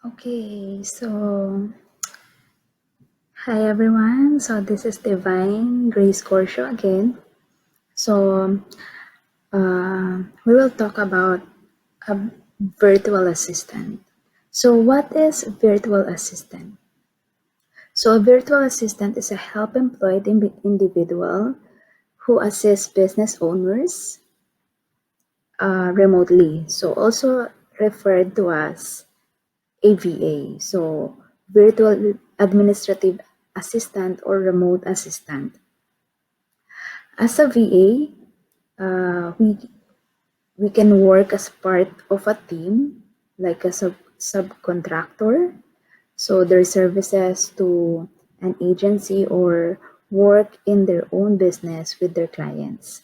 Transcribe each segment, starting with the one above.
Okay, so hi everyone. So this is Divine Grace Corsho again. So we will talk about a virtual assistant. So what is virtual assistant? So a virtual assistant is a help-employed individual who assists business owners remotely. So also referred to as AVA, so virtual administrative assistant or remote assistant. As a VA, we can work as part of a team, like a subcontractor. So their services to an agency or work in their own business with their clients.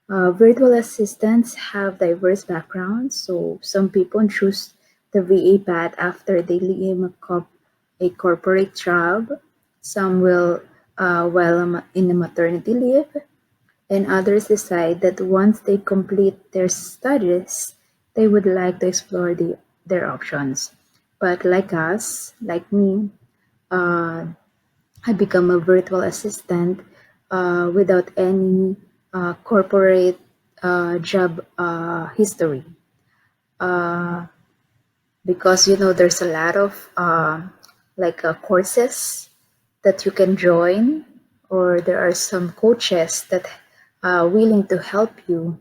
Virtual assistants have diverse backgrounds, so some people choose the VA path after they leave a corporate job. Some will while in a maternity leave, and others decide that once they complete their studies, they would like to explore their options. But like us, like me, uh, I become a virtual assistant without any corporate job history. Uh, because there's a lot of courses that you can join, or there are some coaches that are willing to help you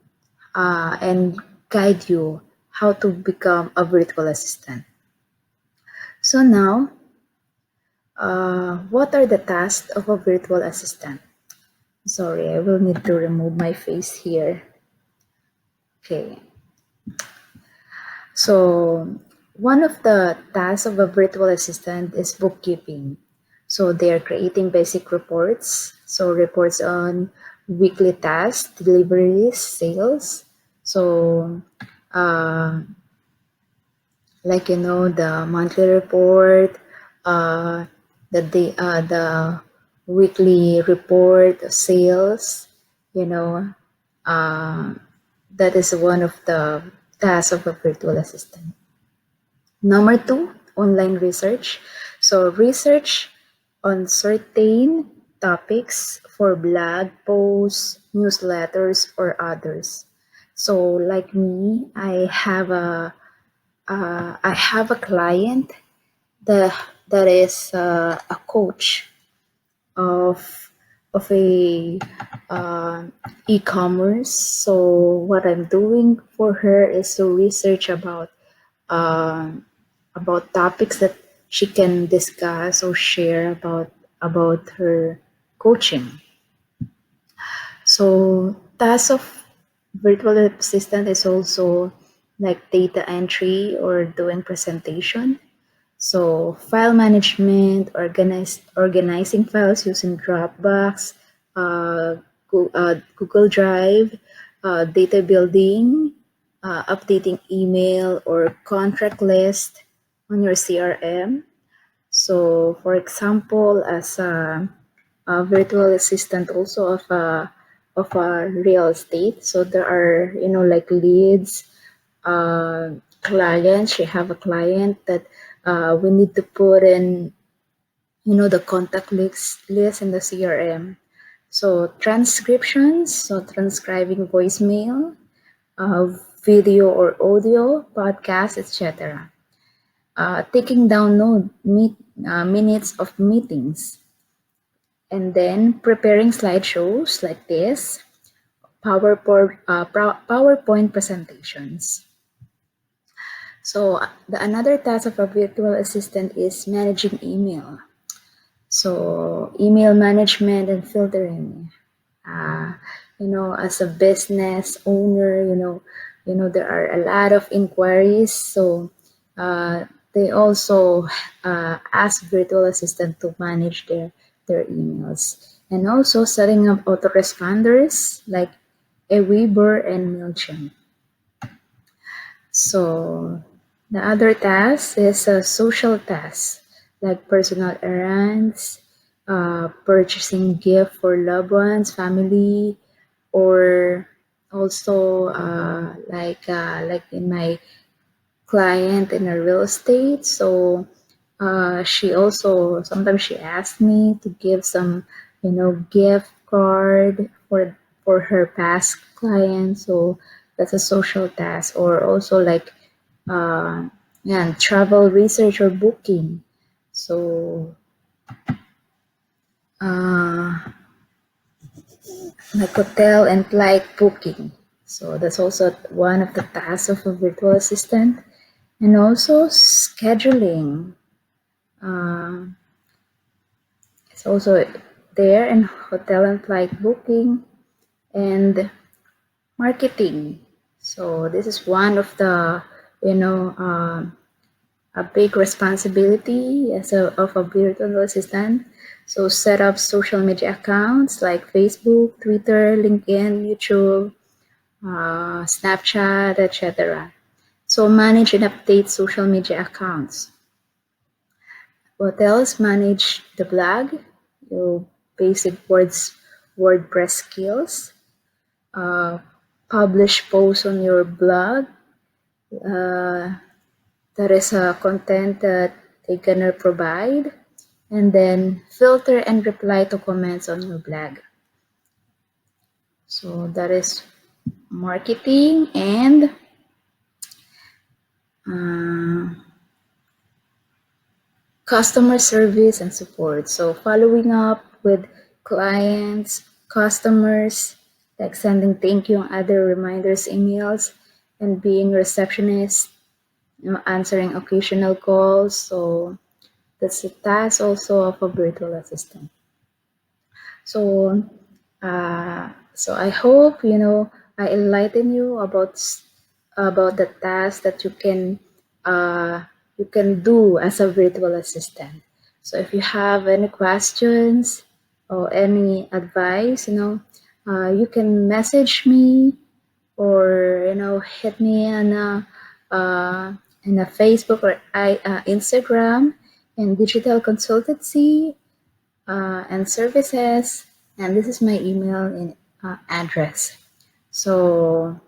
and guide you how to become a virtual assistant. So now, what are the tasks of a virtual assistant? Sorry, I will need to remove my face here. Okay. So one of the tasks of a virtual assistant is bookkeeping. So they are creating basic reports. So reports on weekly tasks, deliveries, sales. So uh, the monthly report, uh, the weekly report of sales, you know, uh, that is one of the tasks of a virtual assistant. Number two, online research. So research on certain topics for blog posts, newsletters, or others. So like me, I have a client that is a coach of a e-commerce. So what I'm doing for her is to research um, about topics that she can discuss or share about her coaching. So task of virtual assistant is also like data entry or doing presentation. So file management, organizing files using Dropbox, Google Drive, data building, updating email or contract list on your CRM. So for example, as a virtual assistant also of a real estate. So there are like leads, clients. You have a client that we need to put in the contact list in the CRM. So transcriptions, so transcribing voicemail, uh, video or audio, podcast, etc. Taking down minutes of meetings, and then preparing slideshows like this, PowerPoint presentations. So another task of a virtual assistant is managing email. So email management and filtering. Uh, as a business owner, there are a lot of inquiries. So uh, they also ask virtual assistant to manage their emails, and also setting up autoresponders like AWEBER and MAILCHIMP. So the other task is a social task like personal errands, purchasing gift for loved ones, family, or also like in my client in a real estate. So she also sometimes she asked me to give some, gift card for her past clients. So that's a social task, or also like yeah, travel research or booking. So like hotel and flight booking. So that's also one of the tasks of a virtual assistant. And also scheduling. It's also there, in hotel and flight booking and marketing. So this is one of the, a big responsibility of a virtual assistant. So set up social media accounts like Facebook, Twitter, LinkedIn, YouTube, Snapchat, etc. So manage and update social media accounts. What else? Manage the blog, your basic WordPress skills. Publish posts on your blog. That is content that they're gonna provide. And then filter and reply to comments on your blog. So that is marketing and customer service and support. So following up with clients, customers, like sending thank you and other reminders, emails, and being receptionist, answering occasional calls. So that's the task also of a virtual assistant. So so I hope I enlighten you about the task that you can do as a virtual assistant. So if you have any questions or any advice, you can message me, or hit me in a Facebook or Instagram, and digital consultancy and services, and this is my email and address. So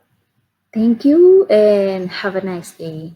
thank you and have a nice day.